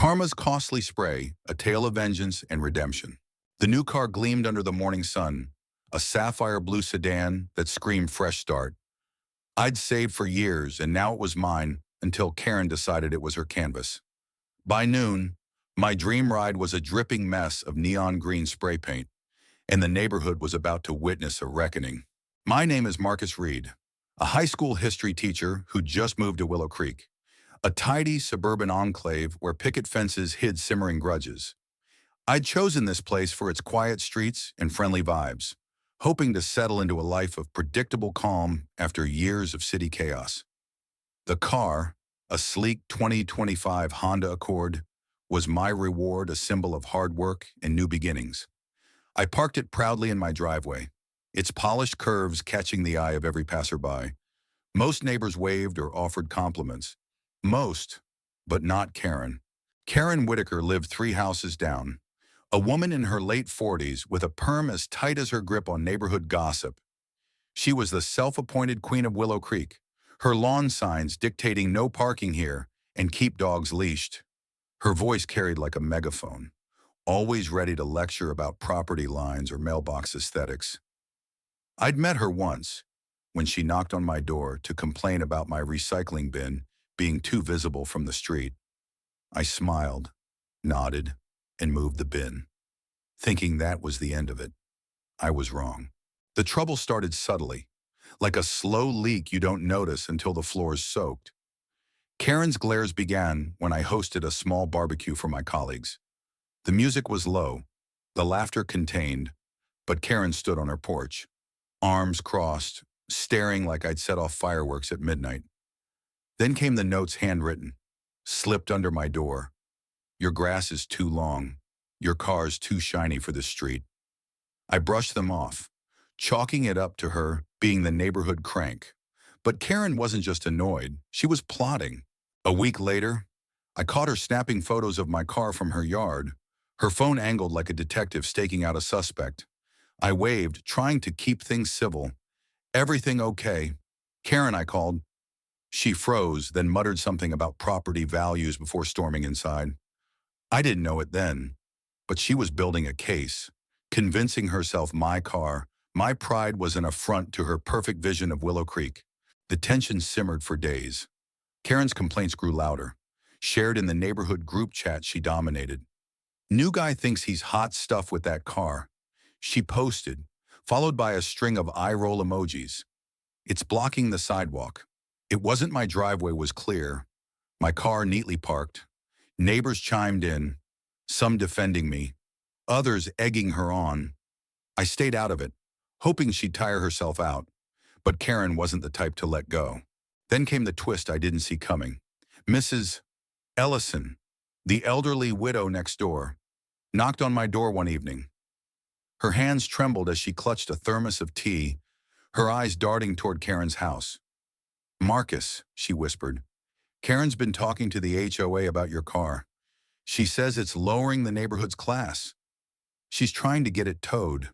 Karma's costly spray, a tale of vengeance and redemption. The new car gleamed under the morning sun, a sapphire blue sedan that screamed fresh start. I'd saved for years, and now it was mine until Karen decided it was her canvas. By noon, my dream ride was a dripping mess of neon green spray paint, and the neighborhood was about to witness a reckoning. My name is Marcus Reed, a high school history teacher who just moved to Willow Creek, a tidy suburban enclave where picket fences hid simmering grudges. I'd chosen this place for its quiet streets and friendly vibes, hoping to settle into a life of predictable calm after years of city chaos. The car, a sleek 2025 Honda Accord, was my reward, a symbol of hard work and new beginnings. I parked it proudly in my driveway, its polished curves catching the eye of every passerby. Most neighbors waved or offered compliments. Most, but not Karen. Karen Whitaker lived 3 houses down, a woman in her late 40s with a perm as tight as her grip on neighborhood gossip. She was the self-appointed queen of Willow Creek, her lawn signs dictating no parking here and keep dogs leashed. Her voice carried like a megaphone, always ready to lecture about property lines or mailbox aesthetics. I'd met her once, when she knocked on my door to complain about my recycling bin being too visible from the street. I smiled, nodded, and moved the bin, thinking that was the end of it. I was wrong. The trouble started subtly, like a slow leak you don't notice until the floor is soaked. Karen's glares began when I hosted a small barbecue for my colleagues. The music was low, the laughter contained, but Karen stood on her porch, arms crossed, staring like I'd set off fireworks at midnight. Then came the notes handwritten, slipped under my door. Your grass is too long. Your car's too shiny for this street. I brushed them off, chalking it up to her being the neighborhood crank. But Karen wasn't just annoyed, she was plotting. A week later, I caught her snapping photos of my car from her yard, her phone angled like a detective staking out a suspect. I waved, trying to keep things civil. Everything okay? Karen, I called. She froze, then muttered something about property values before storming inside. I didn't know it then, but she was building a case, convincing herself my car, my pride was an affront to her perfect vision of Willow Creek. The tension simmered for days. Karen's complaints grew louder, shared in the neighborhood group chat she dominated. New guy thinks he's hot stuff with that car. She posted, followed by a string of eye-roll emojis. It's blocking the sidewalk. It wasn't my driveway was clear. My car neatly parked. Neighbors chimed in, some defending me, others egging her on. I stayed out of it, hoping she'd tire herself out, but Karen wasn't the type to let go. Then came the twist I didn't see coming. Mrs. Ellison, the elderly widow next door, knocked on my door one evening. Her hands trembled as she clutched a thermos of tea, her eyes darting toward Karen's house. Marcus, she whispered, Karen's been talking to the HOA about your car. She says it's lowering the neighborhood's class. She's trying to get it towed.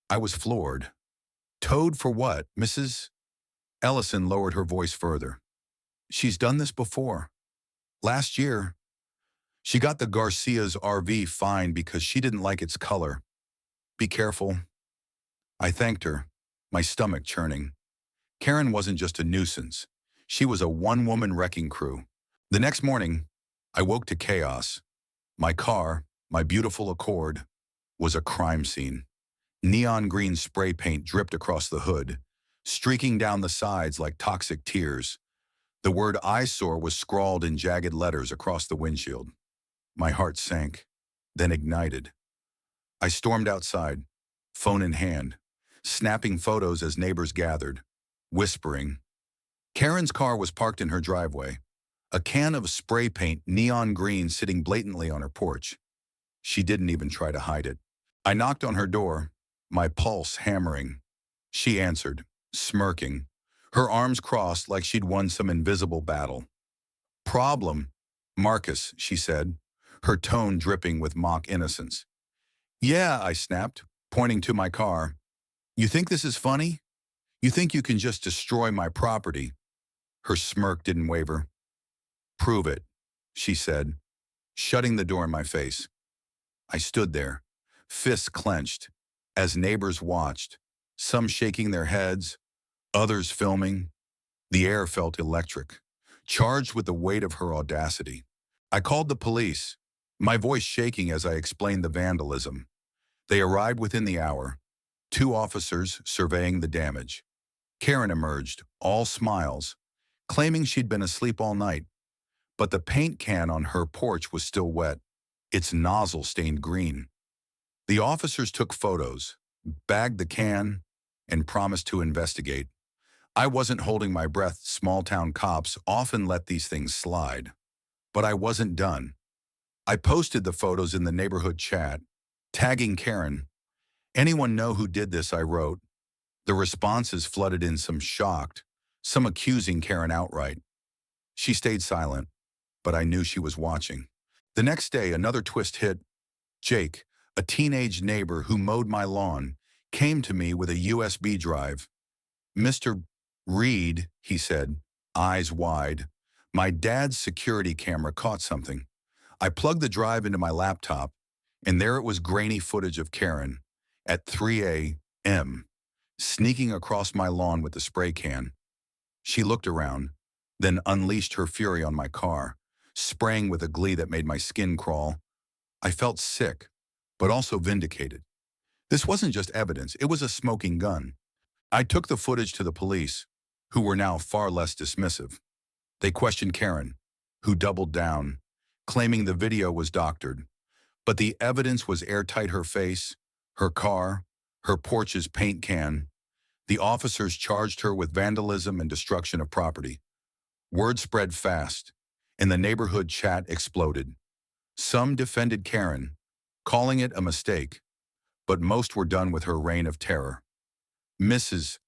I was floored. Towed for what, Mrs.? Ellison lowered her voice further. She's done this before. Last year, she got the Garcia's RV fined because she didn't like its color. Be careful. I thanked her, my stomach churning. Karen wasn't just a nuisance. She was a one-woman wrecking crew. The next morning, I woke to chaos. My car, my beautiful Accord, was a crime scene. Neon green spray paint dripped across the hood, streaking down the sides like toxic tears. The word eyesore was scrawled in jagged letters across the windshield. My heart sank, then ignited. I stormed outside, phone in hand, snapping photos as neighbors gathered, whispering. Karen's car was parked in her driveway, a can of spray paint neon green sitting blatantly on her porch. She didn't even try to hide it. I knocked on her door, my pulse hammering. She answered, smirking, her arms crossed like she'd won some invisible battle. Problem, Marcus, she said, her tone dripping with mock innocence. Yeah, I snapped, pointing to my car. You think this is funny? You think you can just destroy my property? Her smirk didn't waver. Prove it, she said. shutting the door in my face. I stood there, fists clenched, as neighbors watched, some shaking their heads, others filming. The air felt electric, charged with the weight of her audacity. I called the police, my voice shaking as I explained the vandalism. They arrived within the hour, 2 officers surveying the damage. Karen emerged, all smiles, claiming she'd been asleep all night, but the paint can on her porch was still wet, its nozzle stained green. The officers took photos, bagged the can, and promised to investigate. I wasn't holding my breath. Small-town cops often let these things slide. But I wasn't done. I posted the photos in the neighborhood chat, tagging Karen. "Anyone know who did this?" I wrote. The responses flooded in, some shocked, some accusing Karen outright. She stayed silent, but I knew she was watching. The next day, another twist hit. Jake, a teenage neighbor who mowed my lawn, came to me with a USB drive. "Mr. Reed," he said, eyes wide, "my dad's security camera caught something." I plugged the drive into my laptop, and there it was, grainy footage of Karen at 3 a.m., sneaking across my lawn with the spray can. She looked around, then unleashed her fury on my car, spraying with a glee that made my skin crawl. I felt sick, but also vindicated. This wasn't just evidence, it was a smoking gun. I took the footage to the police, who were now far less dismissive. They questioned Karen, who doubled down, claiming the video was doctored. But the evidence was airtight: her face, her car, her porch's paint can. The officers charged her with vandalism and destruction of property. Word spread fast, and the neighborhood chat exploded. Some defended Karen, calling it a mistake, but most were done with her reign of terror. Mrs.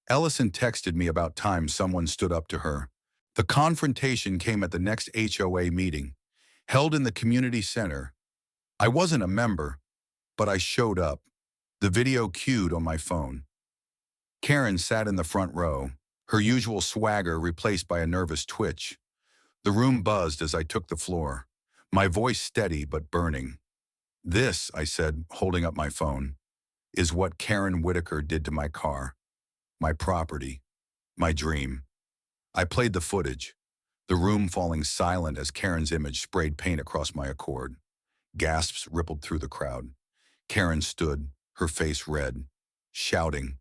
Ellison texted me about time someone stood up to her. The confrontation came at the next HOA meeting, held in the community center. I wasn't a member, but I showed up, the video queued on my phone. Karen sat in the front row, her usual swagger replaced by a nervous twitch. The room buzzed as I took the floor, my voice steady but burning. "This," I said, holding up my phone, "is what Karen Whitaker did to my car, my property, my dream." I played the footage, the room falling silent as Karen's image sprayed paint across my Accord. Gasps rippled through the crowd. Karen stood, her face red, shouting,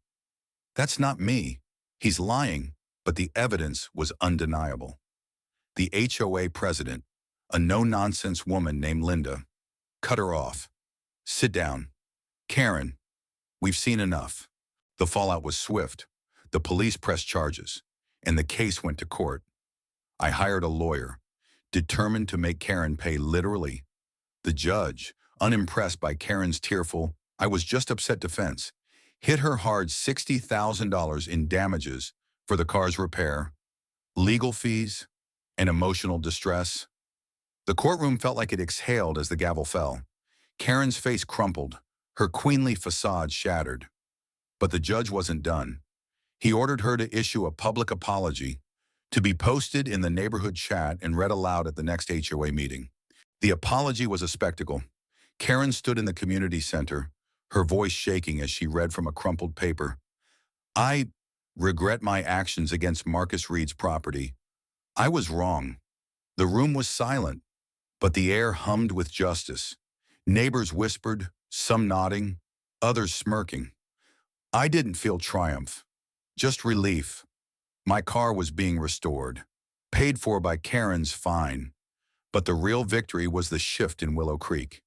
"That's not me. He's lying." But the evidence was undeniable. The HOA president, a no-nonsense woman named Linda, cut her off. "Sit down. Karen, we've seen enough." The fallout was swift. The police pressed charges, and the case went to court. I hired a lawyer, determined to make Karen pay literally. The judge, unimpressed by Karen's tearful, "I was just upset" defense, hit her hard $60,000 in damages for the car's repair, legal fees, and emotional distress. The courtroom felt like it exhaled as the gavel fell. Karen's face crumpled, her queenly facade shattered. But the judge wasn't done. He ordered her to issue a public apology, to be posted in the neighborhood chat and read aloud at the next HOA meeting. The apology was a spectacle. Karen stood in the community center, her voice shaking as she read from a crumpled paper. "I regret my actions against Marcus Reed's property. I was wrong." The room was silent, but the air hummed with justice. Neighbors whispered, some nodding, others smirking. I didn't feel triumph, just relief. My car was being restored, paid for by Karen's fine. But the real victory was the shift in Willow Creek.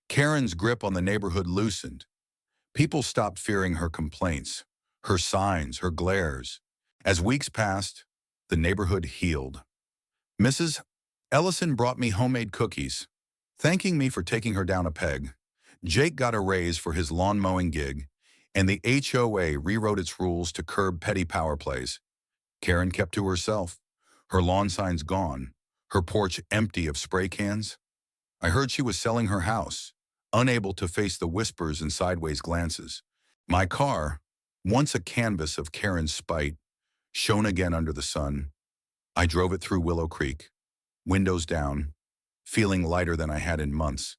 Karen's grip on the neighborhood loosened. People stopped fearing her complaints, her signs, her glares. As weeks passed, the neighborhood healed. Mrs. Ellison brought me homemade cookies, thanking me for taking her down a peg. Jake got a raise for his lawn mowing gig, and the HOA rewrote its rules to curb petty power plays. Karen kept to herself, her lawn signs gone, her porch empty of spray cans. I heard she was selling her house, unable to face the whispers and sideways glances. My car, once a canvas of Karen's spite, shone again under the sun. I drove it through Willow Creek, windows down, feeling lighter than I had in months.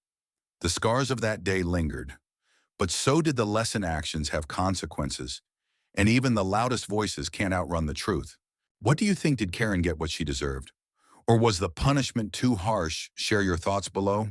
The scars of that day lingered, but so did the lesson. Actions have consequences, and even the loudest voices can't outrun the truth. What do you think? Did Karen get what she deserved? Or was the punishment too harsh? Share your thoughts below.